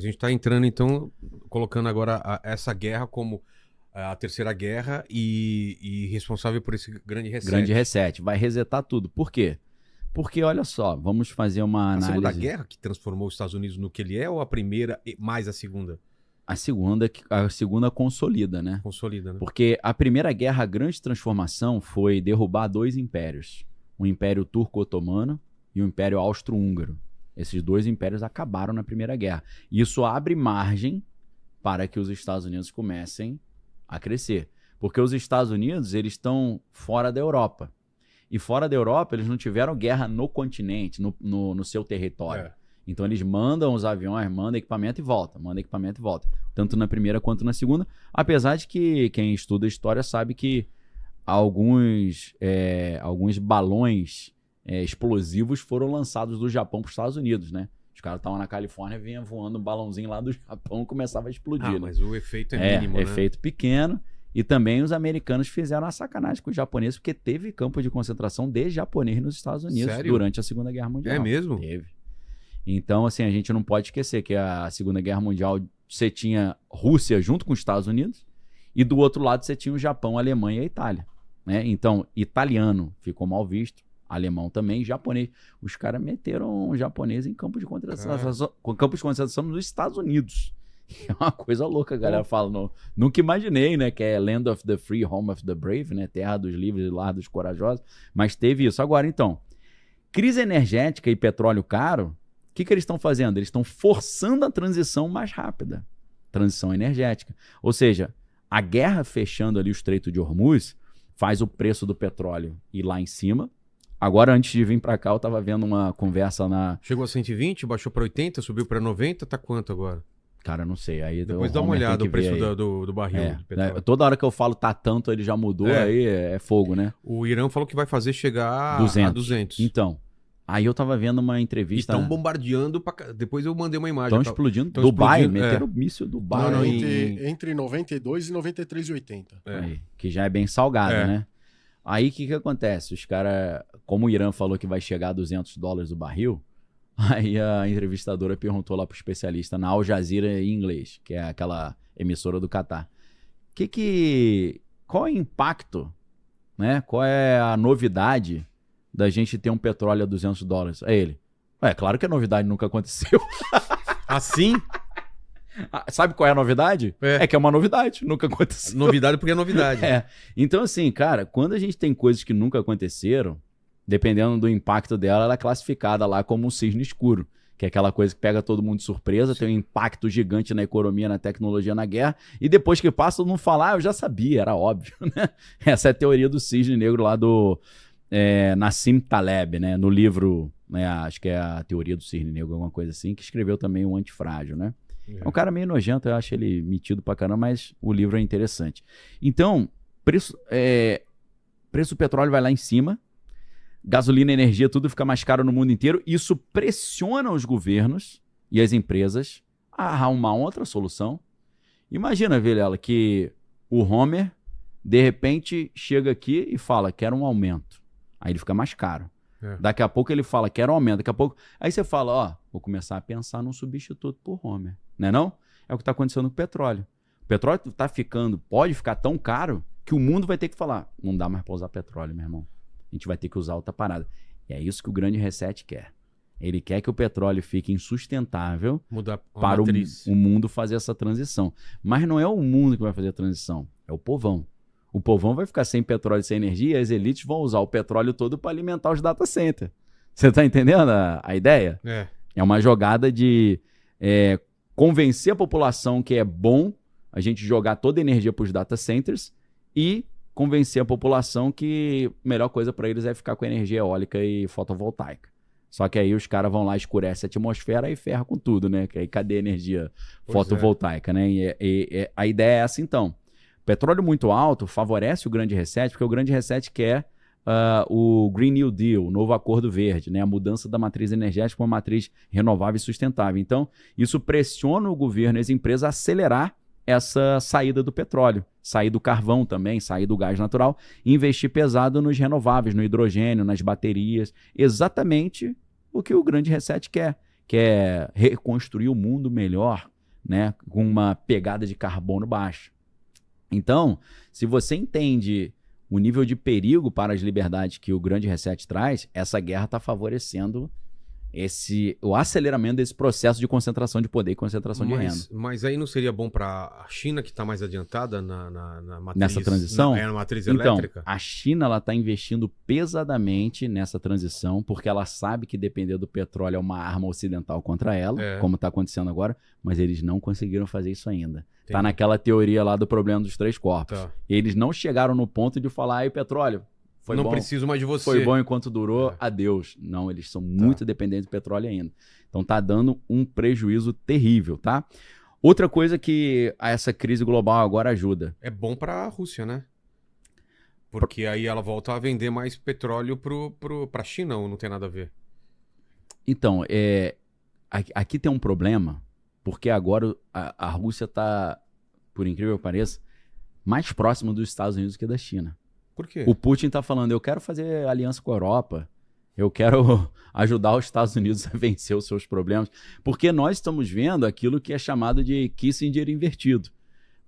A gente está entrando, então, colocando agora essa guerra como a terceira guerra e responsável por esse grande reset. Grande reset. Vai resetar tudo. Por quê? Porque, olha só, vamos fazer uma análise... A Segunda Guerra que transformou os Estados Unidos no que ele é, ou a primeira mais a segunda? A segunda consolida, né? Consolida, né? Porque a Primeira Guerra, a grande transformação foi derrubar dois impérios. O Império Turco-Otomano e o Império Austro-Húngaro. Esses dois impérios acabaram na Primeira Guerra. Isso abre margem para que os Estados Unidos comecem a crescer. Porque os Estados Unidos, eles estão fora da Europa. E fora da Europa, eles não tiveram guerra no continente, no seu território. É. Então, eles mandam os aviões, mandam equipamento e volta. Tanto na primeira quanto na segunda. Apesar de que quem estuda história sabe que alguns balões explosivos foram lançados do Japão para os Estados Unidos, né? Os caras estavam na Califórnia, vinha voando um balãozinho lá do Japão e começava a explodir. Né? Mas o efeito é mínimo, né? Efeito pequeno. E também os americanos fizeram uma sacanagem com os japoneses, porque teve campo de concentração de japonês nos Estados Unidos. Sério? Durante a Segunda Guerra Mundial. É mesmo? Teve. Então, assim, a gente não pode esquecer que a Segunda Guerra Mundial você tinha Rússia junto com os Estados Unidos e do outro lado você tinha o Japão, a Alemanha e a Itália. Né? Então, italiano ficou mal visto, alemão também, japonês. Os caras meteram o japonês em campo de concentração nos Estados Unidos. É uma coisa louca, a galera fala. Nunca imaginei, né? Que é Land of the Free, Home of the Brave, né? Terra dos livres e lar dos corajosos. Mas teve isso. Agora, então, crise energética e petróleo caro, o que eles estão fazendo? Eles estão forçando a transição mais rápida. Transição energética. Ou seja, a guerra fechando ali o Estreito de Hormuz faz o preço do petróleo ir lá em cima. Agora, antes de vir para cá, eu estava vendo uma conversa na... Chegou a 120, baixou para 80, subiu para 90, tá quanto agora? Cara, não sei. Aí depois dá uma olhada no preço do barril de petróleo. Toda hora que eu falo tá tanto, ele já mudou, aí é fogo, né? O Irã falou que vai fazer chegar a 200. Então, aí eu tava vendo uma entrevista... Estão bombardeando, depois eu mandei uma imagem. Estão explodindo. Dubai, meteram míssil Dubai. Não, entre 92 e 93,80. Aí, que já é bem salgado, né? Aí o que acontece? Os caras, como o Irã falou que vai chegar a $200 o barril... Aí a entrevistadora perguntou lá pro especialista na Al Jazeera em inglês, que é aquela emissora do Catar. Qual é o impacto, né? Qual é a novidade da gente ter um petróleo a $200? É ele. Claro que a novidade nunca aconteceu. Assim? Sabe qual é a novidade? É que é uma novidade, nunca aconteceu. Novidade porque é novidade. Então assim, cara, quando a gente tem coisas que nunca aconteceram, dependendo do impacto dela, ela é classificada lá como um cisne escuro, que é aquela coisa que pega todo mundo de surpresa, tem um impacto gigante na economia, na tecnologia, na guerra, e depois que passa, todo mundo fala, eu já sabia, era óbvio, né? Essa é a teoria do cisne negro lá do Nassim Taleb, né? No livro, né? Acho que é a teoria do cisne negro, alguma coisa assim, que escreveu também o Antifrágil, né? É um cara meio nojento, eu acho ele metido pra caramba, mas o livro é interessante. Então, preço do petróleo vai lá em cima, gasolina e energia, tudo fica mais caro no mundo inteiro. Isso pressiona os governos e as empresas a arrumar outra solução. Imagina, Vilela, que o Homer, de repente, chega aqui e fala, quero um aumento. Aí ele fica mais caro. Daqui a pouco ele fala, quero um aumento. Daqui a pouco... Aí você fala, vou começar a pensar num substituto por Homer. Não é não? É o que está acontecendo com o petróleo. O petróleo pode ficar tão caro que o mundo vai ter que falar, não dá mais para usar petróleo, meu irmão. A gente vai ter que usar outra parada. E é isso que o grande reset quer. Ele quer que o petróleo fique insustentável para o mundo fazer essa transição. Mas não é o mundo que vai fazer a transição, é o povão. O povão vai ficar sem petróleo e sem energia e as elites vão usar o petróleo todo para alimentar os data centers. Você está entendendo a ideia? É uma jogada de convencer a população que é bom a gente jogar toda a energia para os data centers e convencer a população que a melhor coisa para eles é ficar com energia eólica e fotovoltaica. Só que aí os caras vão lá, escurecem a atmosfera e ferra com tudo, né? Que aí cadê a energia fotovoltaica, né? E a ideia é essa, então. Petróleo muito alto favorece o grande reset, porque o grande reset quer o Green New Deal, o novo acordo verde, né? A mudança da matriz energética para uma matriz renovável e sustentável. Então, isso pressiona o governo e as empresas a acelerar essa saída do petróleo, sair do carvão também, sair do gás natural, e investir pesado nos renováveis, no hidrogênio, nas baterias, exatamente o que o grande reset quer, quer reconstruir o mundo melhor, né, com uma pegada de carbono baixa. Então, se você entende o nível de perigo para as liberdades que o Grande Reset traz, essa guerra está favorecendo o aceleramento desse processo de concentração de poder e concentração de renda. Mas aí não seria bom para a China, que está mais adiantada na matriz... Nessa transição? Na matriz então, elétrica? A China está investindo pesadamente nessa transição, porque ela sabe que depender do petróleo é uma arma ocidental contra ela, como está acontecendo agora, mas eles não conseguiram fazer isso ainda. Está naquela teoria lá do problema dos 3 corpos. Tá. Eles não chegaram no ponto de falar, aí petróleo... Não preciso mais de você. Foi bom enquanto durou, adeus. Não, eles são muito dependentes do petróleo ainda. Então tá dando um prejuízo terrível, tá? Outra coisa que essa crise global agora ajuda. É bom para a Rússia, né? Porque aí ela volta a vender mais petróleo para a China, ou não tem nada a ver? Então, aqui tem um problema, porque agora a Rússia tá, por incrível que pareça, mais próxima dos Estados Unidos que da China. Por quê? O Putin tá falando, eu quero fazer aliança com a Europa, eu quero ajudar os Estados Unidos a vencer os seus problemas, porque nós estamos vendo aquilo que é chamado de Kissinger invertido.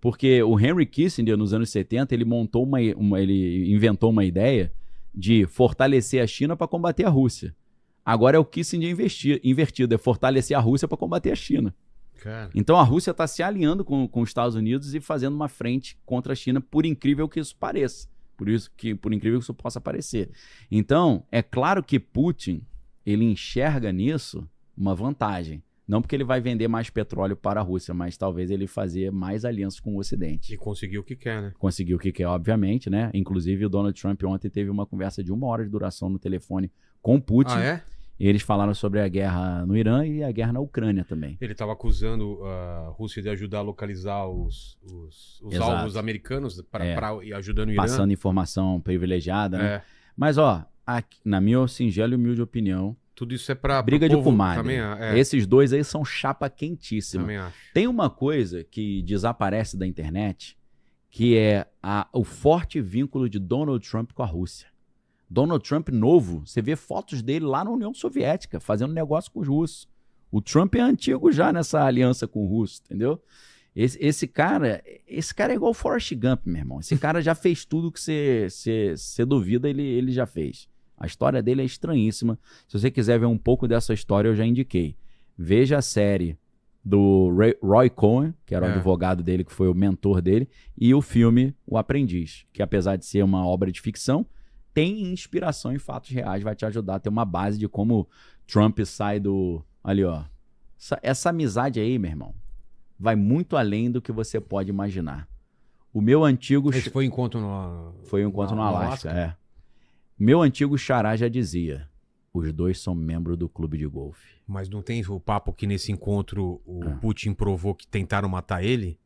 Porque o Henry Kissinger, nos anos 70, ele ele inventou uma ideia de fortalecer a China para combater a Rússia. Agora é o Kissinger invertido, é fortalecer a Rússia para combater a China. Cara. Então a Rússia está se alinhando com os Estados Unidos e fazendo uma frente contra a China, por incrível que isso pareça. Por incrível que isso possa parecer. Então, é claro que Putin, ele enxerga nisso uma vantagem. Não porque ele vai vender mais petróleo para a Rússia, mas talvez ele fazer mais alianças com o Ocidente. E conseguiu o que quer, né? Conseguiu o que quer, obviamente, né? Inclusive o Donald Trump ontem teve uma conversa de 1 hora de duração no telefone com Putin. Ah, é? E eles falaram sobre a guerra no Irã e a guerra na Ucrânia também. Ele estava acusando a Rússia de ajudar a localizar os alvos americanos e ajudando o Irã. Passando informação privilegiada, né? Mas, ó, aqui, na minha singela e humilde opinião, tudo isso é para briga de comadre. Também, Esses dois aí são chapa quentíssima. Também acho. Tem uma coisa que desaparece da internet, que é o forte vínculo de Donald Trump com a Rússia. Donald Trump novo, você vê fotos dele lá na União Soviética, fazendo negócio com os russos. O Trump é antigo já nessa aliança com o russo, entendeu? Esse cara é igual o Forrest Gump, meu irmão. Esse cara já fez tudo que você duvida, ele já fez. A história dele é estranhíssima. Se você quiser ver um pouco dessa história, eu já indiquei. Veja a série do Roy Cohn, que era o advogado dele, que foi o mentor dele, e o filme O Aprendiz, que apesar de ser uma obra de ficção, tem inspiração em fatos reais, vai te ajudar a ter uma base de como Trump sai do... Ali, ó. Essa amizade aí, meu irmão, vai muito além do que você pode imaginar. O meu antigo... Esse foi um encontro no... Foi um encontro no Alasca, Meu antigo xará já dizia, os dois são membros do clube de golfe. Mas não tem o papo que nesse encontro o Putin provou que tentaram matar ele?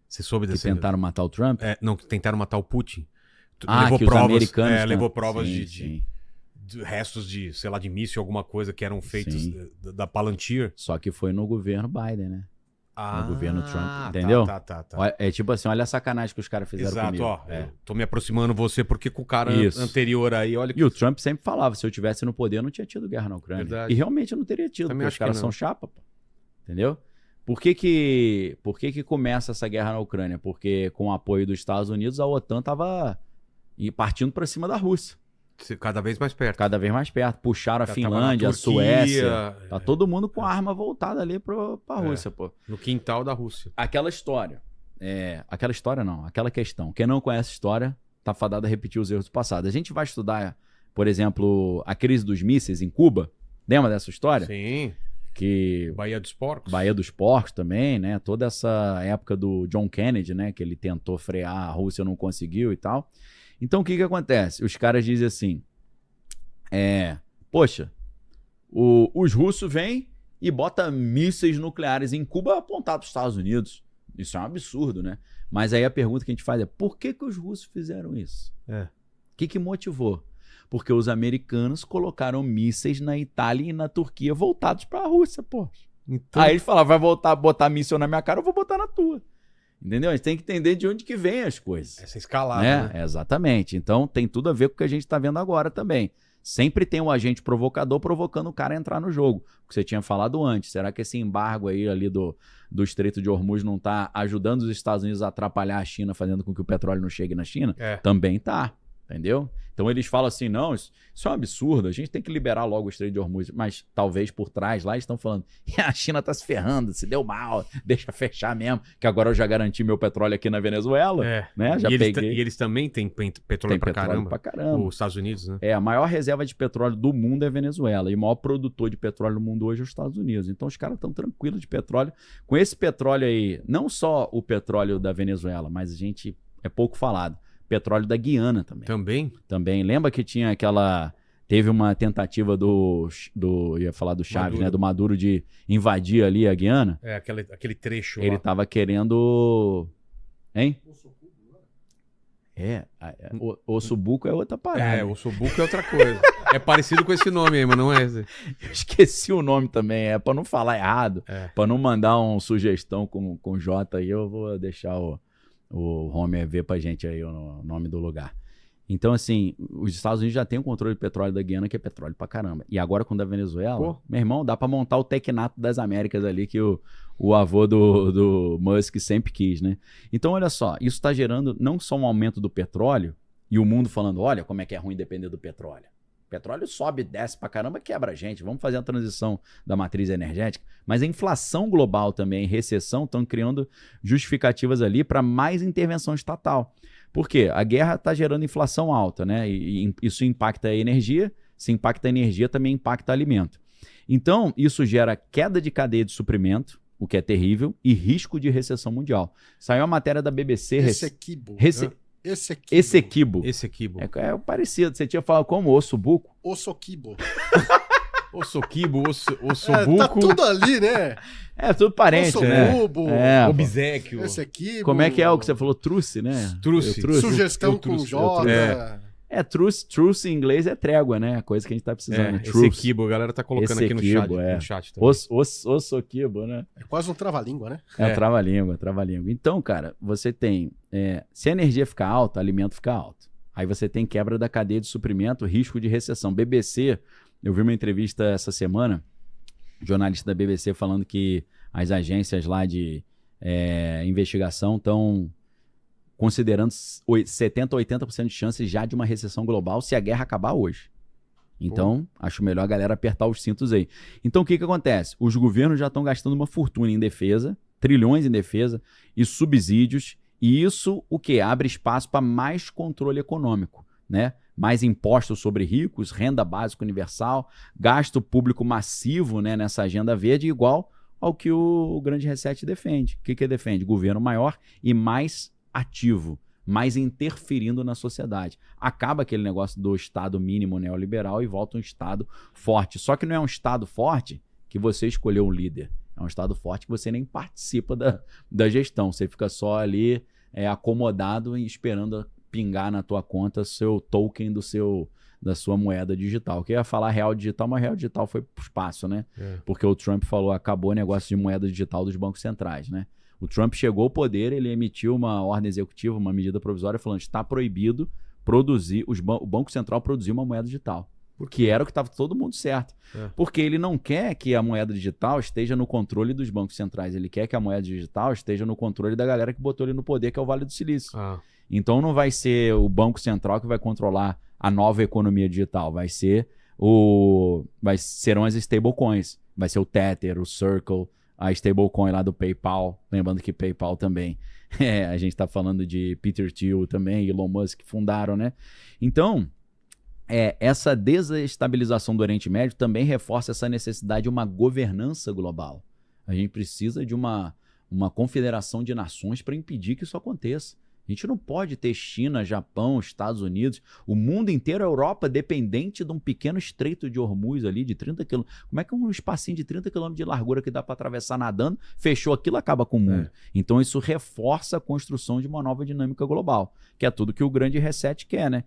Você soube dessa... Que tentaram matar o Trump? Não, que tentaram matar o Putin. Levou que provas, os americanos... levou provas de restos de, sei lá, de míssil, alguma coisa que eram feitos da Palantir. Só que foi no governo Biden, né? No governo Trump, entendeu? Tá. É tipo assim, olha a sacanagem que os caras fizeram comigo. Eu tô me aproximando você porque com o cara anterior aí, olha... E o Trump sempre falava, se eu tivesse no poder, eu não tinha tido guerra na Ucrânia. Verdade. E realmente eu não teria tido, Também porque os caras são chapa, pô. Entendeu? Por que começa essa guerra na Ucrânia? Porque com o apoio dos Estados Unidos, a OTAN tava partindo para cima da Rússia. Cada vez mais perto. Cada vez mais perto. Puxaram a Finlândia, a Suécia. Tá todo mundo com a arma voltada ali pra Rússia, pô. No quintal da Rússia. Aquela história. Aquela história não, aquela questão. Quem não conhece a história, tá fadado a repetir os erros do passado. A gente vai estudar, por exemplo, a crise dos mísseis em Cuba. Lembra dessa história? Sim. Baía dos Porcos. Baía dos Porcos também, né? Toda essa época do John Kennedy, né? Que ele tentou frear, a Rússia não conseguiu e tal. Então, o que acontece? Os caras dizem assim, poxa, os russos vêm e botam mísseis nucleares em Cuba apontados para os Estados Unidos. Isso é um absurdo, né? Mas aí a pergunta que a gente faz é, por que os russos fizeram isso? O que motivou? Porque os americanos colocaram mísseis na Itália e na Turquia voltados para a Rússia, pô. Então... Aí eles falaram, vai botar míssil na minha cara, eu vou botar na tua. Entendeu? A gente tem que entender de onde que vem as coisas. Essa escalada, né? Exatamente. Então, tem tudo a ver com o que a gente está vendo agora também. Sempre tem um agente provocador provocando o cara a entrar no jogo. O que você tinha falado antes. Será que esse embargo aí ali do Estreito de Hormuz não está ajudando os Estados Unidos a atrapalhar a China, fazendo com que o petróleo não chegue na China? Também tá. Entendeu? Então eles falam assim, não, isso é um absurdo, a gente tem que liberar logo o Estreito de Hormuz, mas talvez por trás lá eles estão falando, a China tá se ferrando, se deu mal, deixa fechar mesmo, que agora eu já garanti meu petróleo aqui na Venezuela, né? Já peguei. E eles também têm petróleo pra caramba. Os Estados Unidos, né? A maior reserva de petróleo do mundo é a Venezuela, e o maior produtor de petróleo do mundo hoje é os Estados Unidos. Então os caras estão tranquilos de petróleo. Com esse petróleo aí, não só o petróleo da Venezuela, mas a gente é pouco falado. Petróleo da Guiana também. Também. Lembra que tinha teve uma tentativa ia falar do Chaves, Maduro. Né? Do Maduro de invadir ali a Guiana. Aquele trecho Ele tava querendo... Hein? Ossobuco é outra parada. Ossobuco é outra coisa. É parecido com esse nome aí, mas não é esse. Eu esqueci o nome também, pra não falar errado, pra não mandar uma sugestão com J aí, eu vou deixar o Homer ver pra gente aí o nome do lugar. Então, assim, os Estados Unidos já têm o controle de petróleo da Guiana, que é petróleo pra caramba. E agora, com o da Venezuela, meu irmão, dá pra montar o Tecnato das Américas ali, que o avô do Musk sempre quis, né? Então, olha só, isso tá gerando não só um aumento do petróleo, e o mundo falando, olha como é que é ruim depender do petróleo. O petróleo sobe, desce pra caramba, quebra a gente. Vamos fazer a transição da matriz energética. Mas a inflação global também, recessão, estão criando justificativas ali para mais intervenção estatal. Por quê? A guerra está gerando inflação alta, né? E isso impacta a energia. Se impacta a energia, também impacta alimento. Então, isso gera queda de cadeia de suprimento, o que é terrível, e risco de recessão mundial. Saiu a matéria da BBC... Essequibo. É parecido. Você tinha falado como? Ossobuco? Ossoquibo. Ossoquibo, ossobuco. Tá tudo ali, né? É tudo parente, Ossobubo, né? Obséquio. Essequibo. Como é que é o que você falou? Truce, né? Truce. Sugestão com J. Truce em inglês é trégua, né? Coisa que a gente tá precisando. Essequibo, a galera tá colocando aqui no chat. Ossoquibo, né? É quase um trava-língua, né? É um trava-língua. Então, cara, você tem... se a energia ficar alta, alimento fica alto. Aí você tem quebra da cadeia de suprimento, risco de recessão. BBC, eu vi uma entrevista essa semana, jornalista da BBC falando que as agências lá de investigação estão considerando 70% a 80% de chances já de uma recessão global se a guerra acabar hoje. Então, acho melhor a galera apertar os cintos aí. Então, o que acontece? Os governos já estão gastando uma fortuna em defesa, trilhões em defesa e subsídios, e isso o quê? Abre espaço para mais controle econômico, né? Mais impostos sobre ricos, renda básica universal, gasto público massivo, né, nessa agenda verde, igual ao que o Grande Reset defende. O que ele defende? Governo maior e mais ativo, mais interferindo na sociedade. Acaba aquele negócio do Estado mínimo neoliberal e volta um Estado forte. Só que não é um Estado forte que você escolheu um líder. É um Estado forte que você nem participa da gestão. Você fica só ali acomodado e esperando pingar na tua conta seu token da sua moeda digital. Eu ia falar real digital, mas real digital foi pro espaço, né? Porque o Trump falou, acabou o negócio de moeda digital dos bancos centrais, né? O Trump chegou ao poder, ele emitiu uma ordem executiva, uma medida provisória, falando que está proibido produzir, o Banco Central produzir uma moeda digital. Porque era o que estava todo mundo certo. Porque ele não quer que a moeda digital esteja no controle dos bancos centrais. Ele quer que a moeda digital esteja no controle da galera que botou ele no poder, que é o Vale do Silício. Então não vai ser o Banco Central que vai controlar a nova economia digital. Serão as stablecoins. Vai ser o Tether, o Circle, a stablecoin lá do PayPal. Lembrando que PayPal também... a gente está falando de Peter Thiel também, Elon Musk, que fundaram, né? Então... essa desestabilização do Oriente Médio também reforça essa necessidade de uma governança global. A gente precisa de uma confederação de nações para impedir que isso aconteça. A gente não pode ter China, Japão, Estados Unidos, o mundo inteiro, a Europa, dependente de um pequeno estreito de Hormuz ali, de 30 quilômetros. Como é que um espacinho de 30 quilômetros de largura que dá para atravessar nadando, fechou aquilo, acaba com o mundo? Então isso reforça a construção de uma nova dinâmica global, que é tudo que o Grande Reset quer, né?